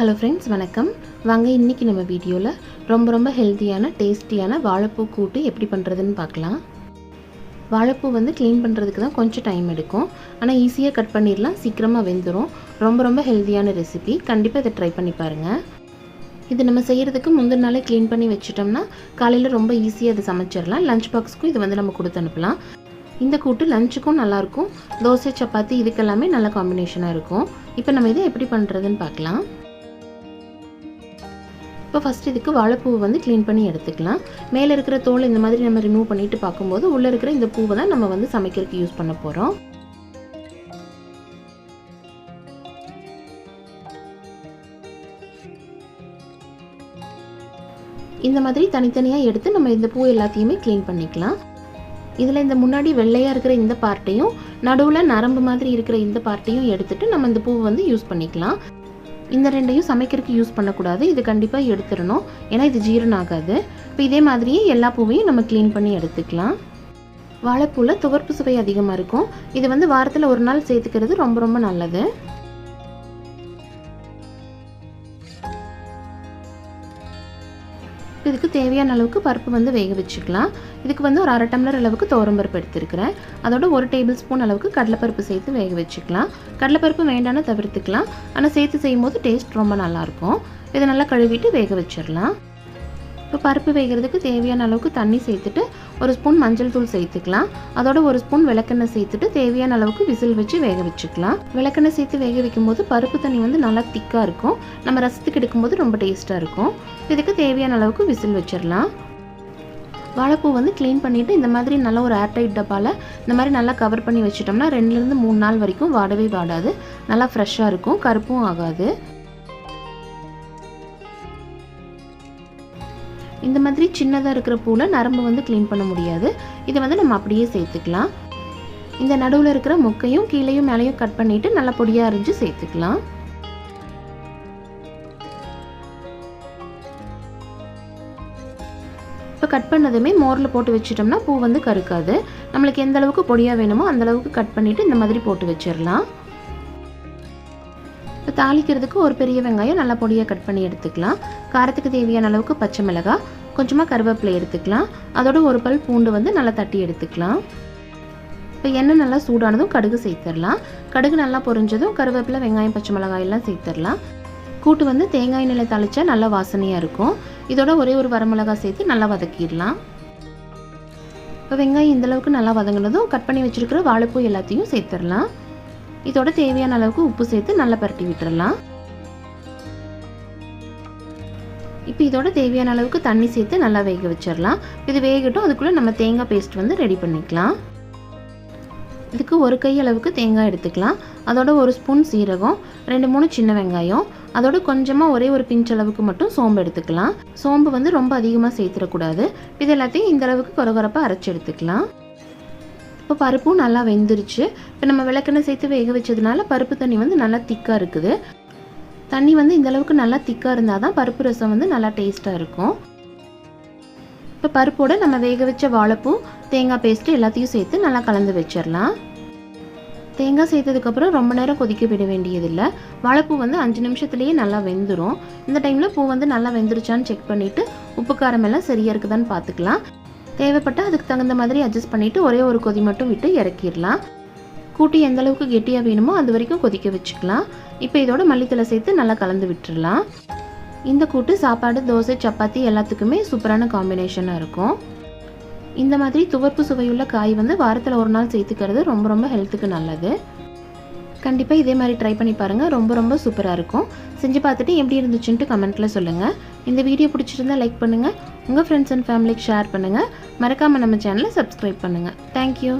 Hello friends, வணக்கம். வாங்க இன்றைக்கி நம்ம வீடியோவில் ரொம்ப ஹெல்த்தியான டேஸ்டியான வாழைப்பூ கூட்டு எப்படி பண்ணுறதுன்னு பார்க்கலாம். வாழைப்பூ க்ளீன் பண்ணுறதுக்கு தான் கொஞ்சம் டைம் எடுக்கும். ஆனால் ஈஸியாக கட் பண்ணிடலாம், சீக்கிரமாக வெந்துடும். ரொம்ப ஹெல்த்தியான ரெசிபி. கண்டிப்பாக இதை ட்ரை பண்ணி பாருங்கள். இது நம்ம செய்கிறதுக்கு முந்தின நாளே க்ளீன் பண்ணி வச்சுட்டோம்னா காலையில் ரொம்ப ஈஸியாக அதை சமைச்சிடலாம். லஞ்ச் பாக்ஸுக்கும் இது நம்ம கொடுத்து அனுப்பலாம். இந்த கூட்டு லஞ்சுக்கும் நல்லாயிருக்கும். தோசை, சப்பாத்தி இதுக்கெல்லாமே நல்ல காம்பினேஷனாக இருக்கும். இப்போ நம்ம இதை எப்படி பண்ணுறதுன்னு பார்க்கலாம். இப்போ ஃபஸ்ட் இதுக்கு வாழைப்பூவை க்ளீன் பண்ணி எடுத்துக்கலாம். மேலே இருக்கிற தோல் இந்த மாதிரி நம்ம ரிமூவ் பண்ணிவிட்டு பார்க்கும்போது உள்ளே இருக்கிற இந்த பூவை தான் நம்ம சமைக்கிறதுக்கு யூஸ் பண்ண போகிறோம். இந்த மாதிரி தனித்தனியாக எடுத்து நம்ம இந்த பூ எல்லாத்தையுமே க்ளீன் பண்ணிக்கலாம். இதில் இந்த முன்னாடி வெள்ளையாக இருக்கிற இந்த பார்ட்டையும் நடுவில் நரம்பு மாதிரி இருக்கிற இந்த பார்ட்டையும் எடுத்துகிட்டு நம்ம இந்த பூவை யூஸ் பண்ணிக்கலாம். இந்த ரெண்டையும் சமைக்கிறதுக்கு யூஸ் பண்ணக்கூடாது. இது கண்டிப்பாக எடுத்துடணும், ஏன்னா இது ஜீரணம் ஆகாது. இப்போ இதே மாதிரியே எல்லா பூவையும் நம்ம க்ளீன் பண்ணி எடுத்துக்கலாம். வாழைப்பூவில் துவர்ப்பு சுவை அதிகமாக இருக்கும். இது வாரத்தில் ஒரு நாள் சேர்த்துக்கிறது ரொம்ப நல்லது. இதுக்கு தேவையான அளவுக்கு பருப்பு வேக வச்சுக்கலாம். இதுக்கு ஒரு அரை டம்ளர் அளவுக்கு துவரம்பருப்பு எடுத்துருக்கிறேன். அதோட 1 டேபிள் ஸ்பூன் அளவுக்கு கடலைப்பருப்பு சேர்த்து வேக வச்சுக்கலாம். கடலைப்பருப்பு வேண்டாம்னு தவிர்த்துக்கலாம், ஆனால் சேர்த்து செய்யும்போது டேஸ்ட் ரொம்ப நல்லாயிருக்கும். இதை நல்லா கழுவிட்டு வேக வச்சிடலாம். இப்போ பருப்பு வேகிறதுக்கு தேவையான அளவுக்கு தண்ணி சேர்த்துட்டு 1 ஸ்பூன் மஞ்சள் தூள் சேர்த்துக்கலாம். அதோட 1 ஸ்பூன் விளக்கெண்ணெய் சேர்த்துட்டு தேவையான அளவுக்கு விசில் வச்சு வேக வச்சுக்கலாம். விளக்கெண்ணெய் சேர்த்து வேக வைக்கும்போது பருப்பு தண்ணி நல்லா திக்காக இருக்கும். நம்ம ரசத்துக்கு எடுக்கும்போது ரொம்ப டேஸ்ட்டாக இருக்கும். இதுக்கு தேவையான அளவுக்கு விசில் வச்சிடலாம். வாழைப்பூ க்ளீன் பண்ணிவிட்டு இந்த மாதிரி நல்ல ஒரு ஏர்டைட் டப்பாவில் இந்த மாதிரி நல்லா கவர் பண்ணி வச்சிட்டோம்னா 2லேருந்து 3 நாள் வரைக்கும் வாடவே வாடாது. நல்லா ஃப்ரெஷ்ஷாக இருக்கும், கருப்பும் ஆகாது. இந்த மாதிரி சின்னதாக இருக்கிற பூவில் நரம்பு க்ளீன் பண்ண முடியாது. இதை நம்ம அப்படியே சேர்த்துக்கலாம். இந்த நடுவில் இருக்கிற மொக்கையும் கீழையும் மேலேயும் கட் பண்ணிவிட்டு நல்லா பொடியாக அரிஞ்சு சேர்த்துக்கலாம். இப்போ கட் பண்ணதுமே மோரில் போட்டு வச்சிட்டோம்னா பூ கருக்காது. நம்மளுக்கு எந்த அளவுக்கு பொடியாக வேணுமோ அந்த அளவுக்கு கட் பண்ணிவிட்டு இந்த மாதிரி போட்டு வச்சிடலாம். இப்போ தாளிக்கிறதுக்கு ஒரு பெரிய வெங்காயம் நல்லா பொடியாக கட் பண்ணி எடுத்துக்கலாம். காரத்துக்கு தேவையான அளவுக்கு பச்சை மிளகாய், கொஞ்சமாக கருவேப்பிலை எடுத்துக்கலாம். அதோட ஒரு பல் பூண்டு நல்லா தட்டி எடுத்துக்கலாம். இப்போ எண்ணெய் நல்லா சூடானதும் கடுகு சேர்த்துடலாம். கடுகு நல்லா பொரிஞ்சதும் கருவேப்பிலை, வெங்காயம், பச்சை மிளகாய் எல்லாம் சேர்த்துடலாம். கூட்டு தேங்காய் எண்ணெயில் தாளிச்சா நல்லா வாசனையாக இருக்கும். இதோட ஒரே ஒரு வரமிளகாய் சேர்த்து நல்லா வதக்கிடலாம். இப்போ வெங்காயம் இந்தளவுக்கு நல்லா வதங்கினதும் கட் பண்ணி வச்சுருக்கிற வாழைப்பூ எல்லாத்தையும் சேர்த்துடலாம். இதோட தேவையான அளவுக்கு உப்பு சேர்த்து நல்லா பரட்டி விட்டுறலாம். இப்போ இதோட தேவையான அளவுக்கு தண்ணி சேர்த்து நல்லா வேக வச்சிடலாம். இது வேகட்டும், அதுக்குள்ளே நம்ம தேங்காய் பேஸ்ட் ரெடி பண்ணிக்கலாம். இதுக்கு 1 கை அளவுக்கு தேங்காய் எடுத்துக்கலாம். அதோட 1 ஸ்பூன் சீரகம், 2-3 சின்ன வெங்காயம், அதோட கொஞ்சமாக ஒரே ஒரு பிஞ்ச் அளவுக்கு மட்டும் சோம்பு எடுத்துக்கலாம். சோம்பு ரொம்ப அதிகமாக சேர்த்துடக்கூடாது. இது எல்லாத்தையும் இந்த அளவுக்கு கொரகொரப்பாக அரைச்சி எடுத்துக்கலாம். இப்போ பருப்பும் நல்லா வெந்துருச்சு. இப்போ நம்ம விளக்கெண்ணெய் சேர்த்து வேக வச்சதுனால பருப்பு தண்ணி நல்லா திக்காக இருக்குது. தண்ணி இந்த அளவுக்கு நல்லா திக்காக இருந்தால் தான் பருப்பு ரசம் நல்லா டேஸ்ட்டாக இருக்கும். இப்போ பருப்போடு நம்ம வேக வச்ச வாழைப்பூ, தேங்காய் பேஸ்ட்டு எல்லாத்தையும் சேர்த்து நல்லா கலந்து வச்சிடலாம். தேங்காய் சேர்த்ததுக்கப்புறம் ரொம்ப நேரம் கொதிக்க விட வேண்டியதில்லை. வாழைப்பூ 5 நிமிஷத்துலேயே நல்லா வெந்துடும். இந்த டைமில் பூ நல்லா வெந்துருச்சான்னு செக் பண்ணிவிட்டு உப்பு காரம் எல்லாம் சரியாக இருக்குதான்னு பார்த்துக்கலாம். தேவைப்பட்டால் அதுக்கு தகுந்த மாதிரி அட்ஜஸ்ட் பண்ணிவிட்டு ஒரே ஒரு கொதி மட்டும் விட்டு இறக்கிடலாம். கூட்டி எந்த அளவுக்கு கெட்டியாக வேணுமோ அது வரைக்கும் கொதிக்க வச்சுக்கலாம். இப்போ இதோட மல்லித்தலை சேர்த்து நல்லா கலந்து விட்டுடலாம். இந்த கூட்டு சாப்பாடு, தோசை, சப்பாத்தி எல்லாத்துக்குமே சூப்பரான காம்பினேஷனாக இருக்கும். இந்த மாதிரி துவர்ப்பு சுவையுள்ள காய் வாரத்தில் ஒரு நாள் சேர்த்துக்கிறது ரொம்ப ஹெல்த்துக்கு நல்லது. கண்டிப்பாக இதே மாதிரி ட்ரை பண்ணி பாருங்கள். ரொம்ப சூப்பராக இருக்கும். செஞ்சு பார்த்துட்டு எப்படி இருந்துச்சுன்ட்டு கமெண்ட்டில் சொல்லுங்கள். இந்த வீடியோ பிடிச்சிருந்தா லைக் பண்ணுங்கள். உங்கள் ஃப்ரெண்ட்ஸ் அண்ட் ஃபேமிலிக்கு ஷேர் பண்ணுங்கள். மறக்காமல் நம்ம சேனலை சப்ஸ்கிரைப் பண்ணுங்கள். தேங்க்யூ.